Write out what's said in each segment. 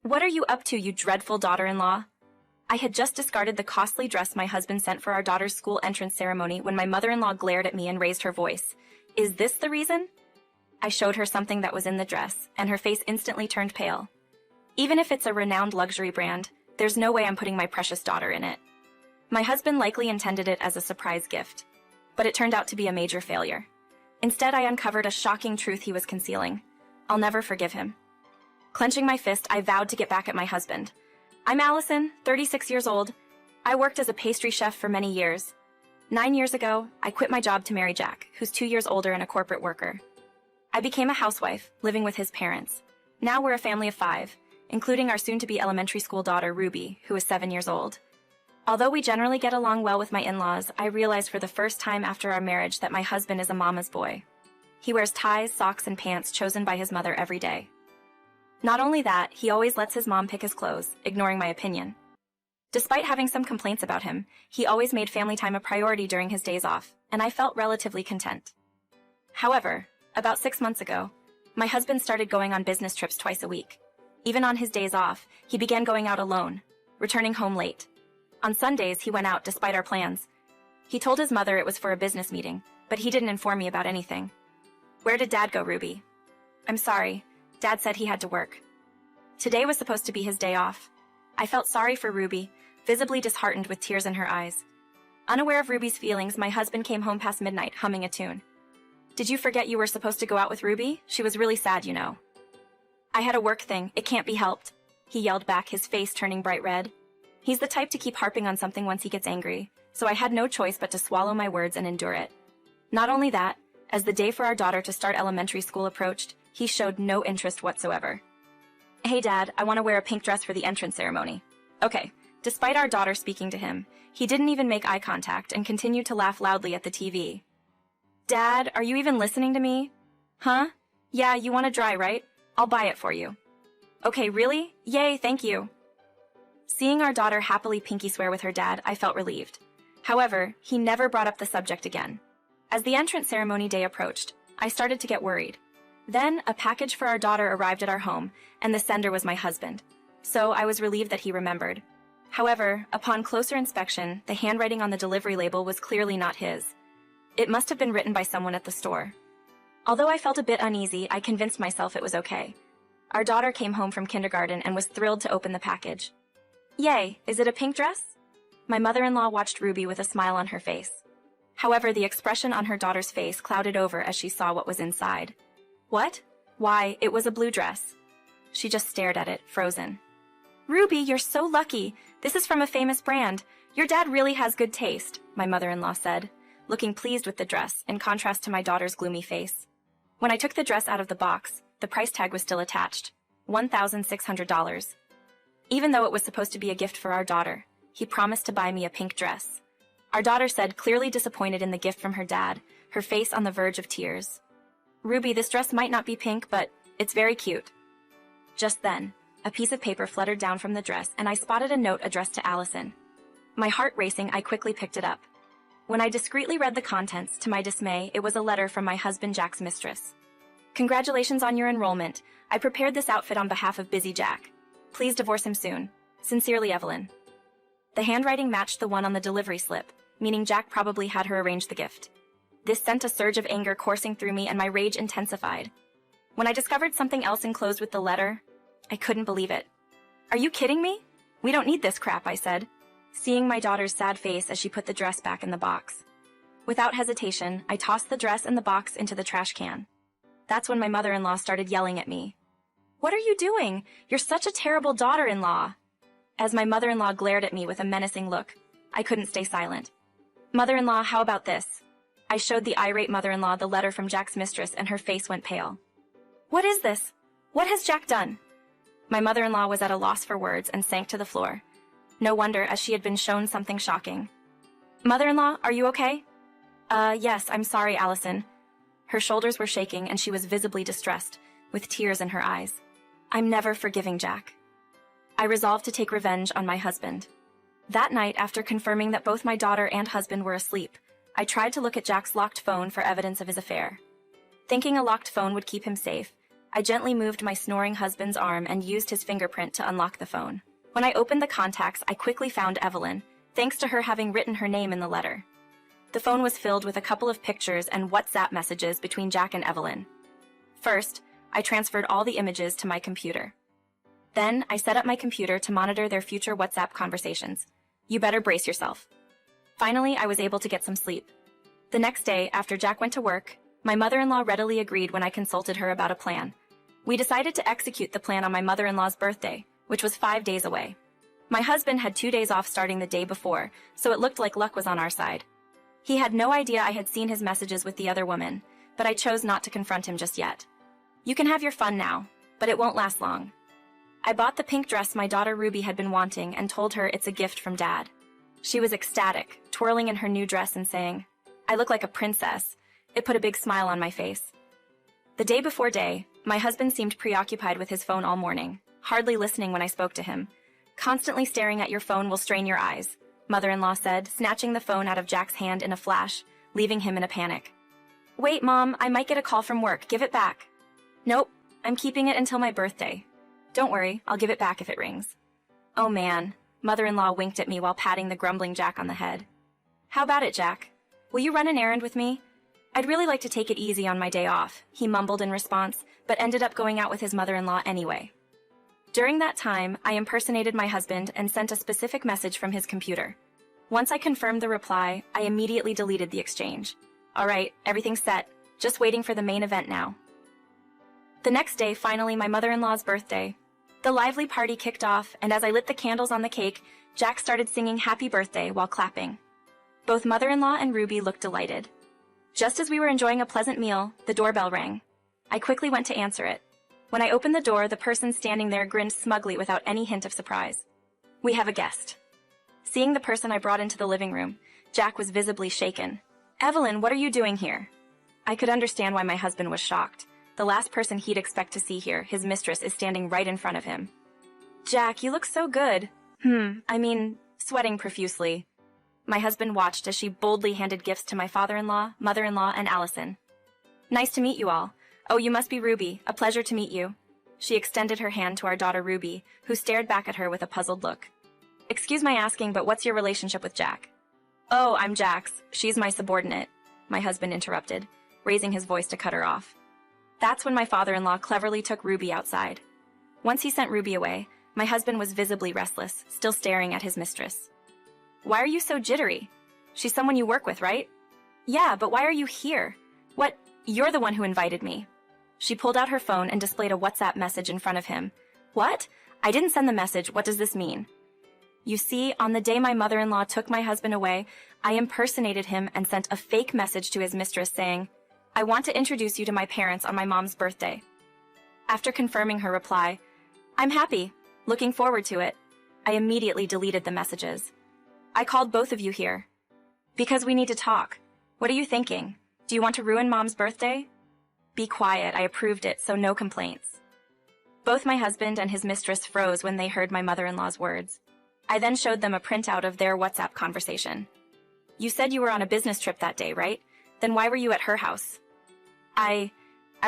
What are you up to, you dreadful daughter-in-law? I had just discarded the costly dress my husband sent for our daughter's school entrance ceremony when my mother-in-law glared at me and raised her voice. Is this the reason? I showed her something that was in the dress, and her face instantly turned pale. Even if it's a renowned luxury brand, there's no way I'm putting my precious daughter in it. My husband likely intended it as a surprise gift, but it turned out to be a major failure. Instead, I uncovered a shocking truth he was concealing. I'll never forgive him. Clenching my fist, I vowed to get back at my husband. I'm Allison, 36 years old. I worked as a pastry chef for many years. 9 years ago, I quit my job to marry Jack, who's 2 years older and a corporate worker. I became a housewife, living with his parents. Now we're a family of 5, including our soon-to-be elementary school daughter, Ruby, who is 7 years old. Although we generally get along well with my in-laws, I realized for the first time after our marriage that my husband is a mama's boy. He wears ties, socks, and pants chosen by his mother every day. Not only that, he always lets his mom pick his clothes, ignoring my opinion. Despite having some complaints about him, he always made family time a priority during his days off, and I felt relatively content. However, about 6 months ago, my husband started going on business trips twice a week. Even on his days off, he began going out alone, returning home late. On Sundays, he went out despite our plans. He told his mother it was for a business meeting, but he didn't inform me about anything. Where did Dad go, Ruby? I'm sorry. Dad said he had to work. Today was supposed to be his day off. I felt sorry for Ruby, visibly disheartened with tears in her eyes. Unaware of Ruby's feelings, my husband came home past midnight, humming a tune. Did you forget you were supposed to go out with Ruby? She was really sad, you know. I had a work thing. It can't be helped, he yelled back, his face turning bright red. He's the type to keep harping on something once he gets angry, so I had no choice but to swallow my words and endure it. Not only that, as the day for our daughter to start elementary school approached, he showed no interest whatsoever. Hey Dad, I want to wear a pink dress for the entrance ceremony. Okay. Despite our daughter speaking to him, he didn't even make eye contact and continued to laugh loudly at the TV. Dad, are you even listening to me? Huh? Yeah, you want to dry, right? I'll buy it for you. Okay, really? Yay, thank you. Seeing our daughter happily pinky swear with her dad, I felt relieved. However, he never brought up the subject again. As the entrance ceremony day approached, I started to get worried. Then, a package for our daughter arrived at our home, and the sender was my husband. So I was relieved that he remembered. However, upon closer inspection, the handwriting on the delivery label was clearly not his. It must have been written by someone at the store. Although I felt a bit uneasy, I convinced myself it was okay. Our daughter came home from kindergarten and was thrilled to open the package. Yay, is it a pink dress? My mother-in-law watched Ruby with a smile on her face. However, the expression on her daughter's face clouded over as she saw what was inside. What? Why, it was a blue dress. She just stared at it, frozen. Ruby, you're so lucky. This is from a famous brand. Your dad really has good taste, my mother-in-law said, looking pleased with the dress, in contrast to my daughter's gloomy face. When I took the dress out of the box, the price tag was still attached, $1,600. Even though it was supposed to be a gift for our daughter, he promised to buy me a pink dress. Our daughter said, clearly disappointed in the gift from her dad, her face on the verge of tears. Ruby, this dress might not be pink, but it's very cute. Just then, a piece of paper fluttered down from the dress and I spotted a note addressed to Allison. My heart racing, I quickly picked it up. When I discreetly read the contents, to my dismay, it was a letter from my husband Jack's mistress. Congratulations on your enrollment. I prepared this outfit on behalf of busy Jack. Please divorce him soon. Sincerely, Evelyn. The handwriting matched the one on the delivery slip, meaning Jack probably had her arrange the gift. This sent a surge of anger coursing through me and my rage intensified. When I discovered something else enclosed with the letter, I couldn't believe it. Are you kidding me? We don't need this crap, I said, seeing my daughter's sad face as she put the dress back in the box. Without hesitation, I tossed the dress and the box into the trash can. That's when my mother-in-law started yelling at me. What are you doing? You're such a terrible daughter-in-law. As my mother-in-law glared at me with a menacing look, I couldn't stay silent. Mother-in-law, how about this? I showed the irate mother-in-law the letter from Jack's mistress and her face went pale. What is this? What has Jack done? My mother-in-law was at a loss for words and sank to the floor. No wonder, as she had been shown something shocking. Mother-in-law, are you okay? Yes, I'm sorry, Allison. Her shoulders were shaking and she was visibly distressed, with tears in her eyes. I'm never forgiving Jack. I resolved to take revenge on my husband. That night, after confirming that both my daughter and husband were asleep, I tried to look at Jack's locked phone for evidence of his affair. Thinking a locked phone would keep him safe, I gently moved my snoring husband's arm and used his fingerprint to unlock the phone. When I opened the contacts, I quickly found Evelyn, thanks to her having written her name in the letter. The phone was filled with a couple of pictures and WhatsApp messages between Jack and Evelyn. First, I transferred all the images to my computer. Then, I set up my computer to monitor their future WhatsApp conversations. You better brace yourself. Finally, I was able to get some sleep. The next day, after Jack went to work, my mother-in-law readily agreed when I consulted her about a plan. We decided to execute the plan on my mother-in-law's birthday, which was 5 days away. My husband had 2 days off starting the day before, so it looked like luck was on our side. He had no idea I had seen his messages with the other woman, but I chose not to confront him just yet. You can have your fun now, but it won't last long. I bought the pink dress my daughter Ruby had been wanting and told her it's a gift from Dad. She was ecstatic, twirling in her new dress and saying, "I look like a princess." It put a big smile on my face. The day before day, my husband seemed preoccupied with his phone all morning, hardly listening when I spoke to him. "Constantly staring at your phone will strain your eyes," mother-in-law said, snatching the phone out of Jack's hand in a flash, leaving him in a panic. "Wait, Mom, I might get a call from work. Give it back." "Nope, I'm keeping it until my birthday. Don't worry, I'll give it back if it rings." "Oh man," mother-in-law winked at me while patting the grumbling Jack on the head. "How about it, Jack? Will you run an errand with me? I'd really like to take it easy on my day off," he mumbled in response, but ended up going out with his mother-in-law anyway. During that time, I impersonated my husband and sent a specific message from his computer. Once I confirmed the reply, I immediately deleted the exchange. "All right, everything's set. Just waiting for the main event now." The next day, finally, my mother-in-law's birthday. The lively party kicked off, and as I lit the candles on the cake, Jack started singing "Happy Birthday" while clapping. Both mother-in-law and Ruby looked delighted. Just as we were enjoying a pleasant meal, the doorbell rang. I quickly went to answer it. When I opened the door, the person standing there grinned smugly without any hint of surprise. "We have a guest." Seeing the person I brought into the living room, Jack was visibly shaken. "Evelyn, what are you doing here?" I could understand why my husband was shocked. The last person he'd expect to see here, his mistress, is standing right in front of him. "Jack, you look so good." Sweating profusely. My husband watched as she boldly handed gifts to my father-in-law, mother-in-law, and Allison. "Nice to meet you all. Oh, you must be Ruby. A pleasure to meet you." She extended her hand to our daughter Ruby, who stared back at her with a puzzled look. "Excuse my asking, but what's your relationship with Jack?" "Oh, I'm Jack's. She's my subordinate," my husband interrupted, raising his voice to cut her off. That's when my father-in-law cleverly took Ruby outside. Once he sent Ruby away, my husband was visibly restless, still staring at his mistress. "Why are you so jittery? She's someone you work with, right?" "Yeah, but why are you here?" "What? You're the one who invited me." She pulled out her phone and displayed a WhatsApp message in front of him. "What? I didn't send the message. What does this mean?" "You see, on the day my mother-in-law took my husband away, I impersonated him and sent a fake message to his mistress saying, 'I want to introduce you to my parents on my mom's birthday.'" After confirming her reply, "I'm happy. Looking forward to it," I immediately deleted the messages. "I called both of you here because we need to talk. What are you thinking? Do you want to ruin Mom's birthday?" "Be quiet. I approved it, so no complaints." Both my husband and his mistress froze when they heard my mother-in-law's words. I then showed them a printout of their WhatsApp conversation. "You said you were on a business trip that day, right? Then why were you at her house?" I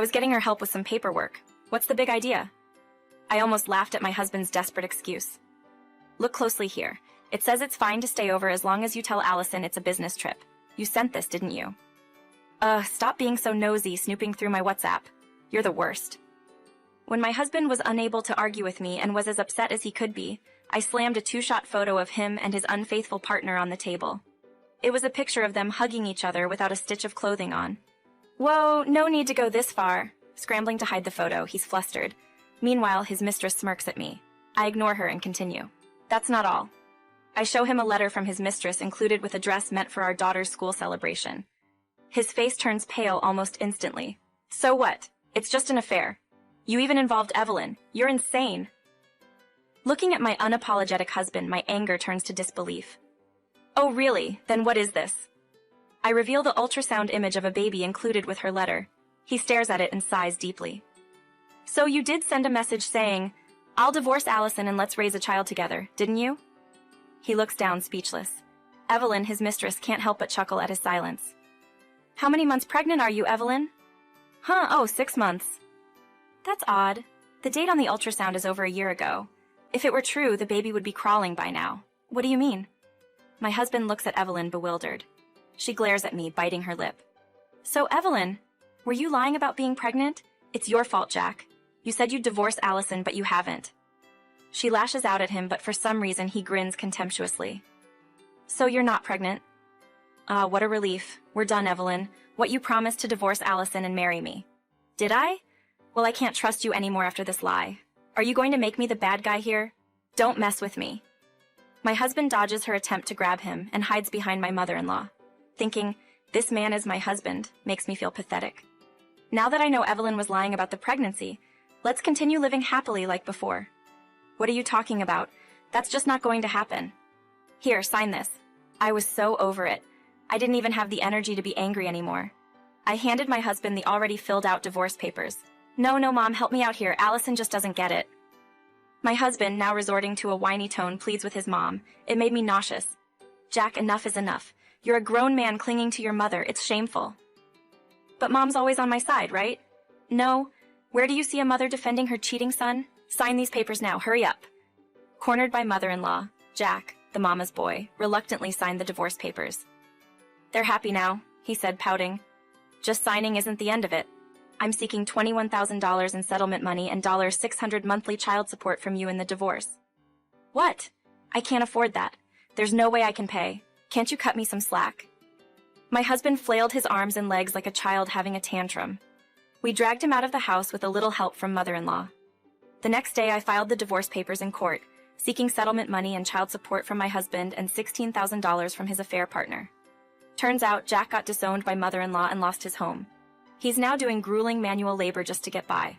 was getting her help with some paperwork. What's the big idea?" I almost laughed at my husband's desperate excuse. "Look closely here. It says it's fine to stay over as long as you tell Allison it's a business trip. You sent this, didn't you?" Stop being so nosy snooping through my WhatsApp. You're the worst." When my husband was unable to argue with me and was as upset as he could be, I slammed a 2-shot photo of him and his unfaithful partner on the table. It was a picture of them hugging each other without a stitch of clothing on. "Whoa, no need to go this far." Scrambling to hide the photo, he's flustered. Meanwhile, his mistress smirks at me. I ignore her and continue. "That's not all." I show him a letter from his mistress included with a dress meant for our daughter's school celebration. His face turns pale almost instantly. "So what? It's just an affair. You even involved Evelyn. You're insane." Looking at my unapologetic husband, my anger turns to disbelief. "Oh, really? Then what is this?" I reveal the ultrasound image of a baby included with her letter. He stares at it and sighs deeply. "So you did send a message saying, 'I'll divorce Allison and let's raise a child together,' didn't you?" He looks down, speechless. Evelyn, his mistress, can't help but chuckle at his silence. "How many months pregnant are you, Evelyn?" "Oh, 6 months." That's odd. The date on the ultrasound is over a year ago. If it were true, the baby would be crawling by now. What do you mean? My husband looks at Evelyn bewildered. She glares at me, biting her lip. So, Evelyn, were you lying about being pregnant? It's your fault, Jack. You said you'd divorce Allison, but you haven't. She lashes out at him, but for some reason he grins contemptuously. So you're not pregnant? Ah, what a relief. We're done, Evelyn. What you promised to divorce Allison and marry me. Did I? Well, I can't trust you anymore after this lie. Are you going to make me the bad guy here? Don't mess with me. My husband dodges her attempt to grab him and hides behind my mother-in-law. Thinking, this man is my husband, makes me feel pathetic. Now that I know Evelyn was lying about the pregnancy, let's continue living happily like before. What are you talking about? That's just not going to happen. Here, sign this. I was so over it. I didn't even have the energy to be angry anymore. I handed my husband the already filled out divorce papers. No, Mom, help me out here. Allison just doesn't get it. My husband, now resorting to a whiny tone, pleads with his mom. It made me nauseous. Jack, enough is enough. You're a grown man clinging to your mother. It's shameful. But Mom's always on my side, right? No. Where do you see a mother defending her cheating son? Sign these papers now. Hurry up. Cornered by mother-in-law, Jack, the mama's boy, reluctantly signed the divorce papers. They're happy now, he said, pouting. Just signing isn't the end of it. I'm seeking $21,000 in settlement money and $600 monthly child support from you in the divorce. What? I can't afford that. There's no way I can pay. Can't you cut me some slack? My husband flailed his arms and legs like a child having a tantrum. We dragged him out of the house with a little help from mother-in-law. The next day I filed the divorce papers in court, seeking settlement money and child support from my husband and $16,000 from his affair partner. Turns out Jack got disowned by mother-in-law and lost his home. He's now doing grueling manual labor just to get by.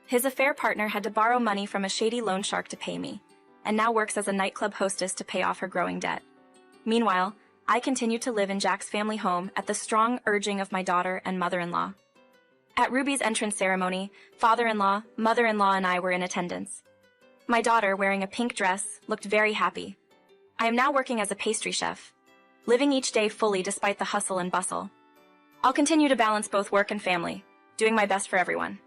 His affair partner had to borrow money from a shady loan shark to pay me, and now works as a nightclub hostess to pay off her growing debt. Meanwhile, I continue to live in Jack's family home at the strong urging of my daughter and mother-in-law. At Ruby's entrance ceremony, father-in-law, mother-in-law, and I were in attendance. My daughter, wearing a pink dress, looked very happy. I am now working as a pastry chef, living each day fully despite the hustle and bustle. I'll continue to balance both work and family, doing my best for everyone.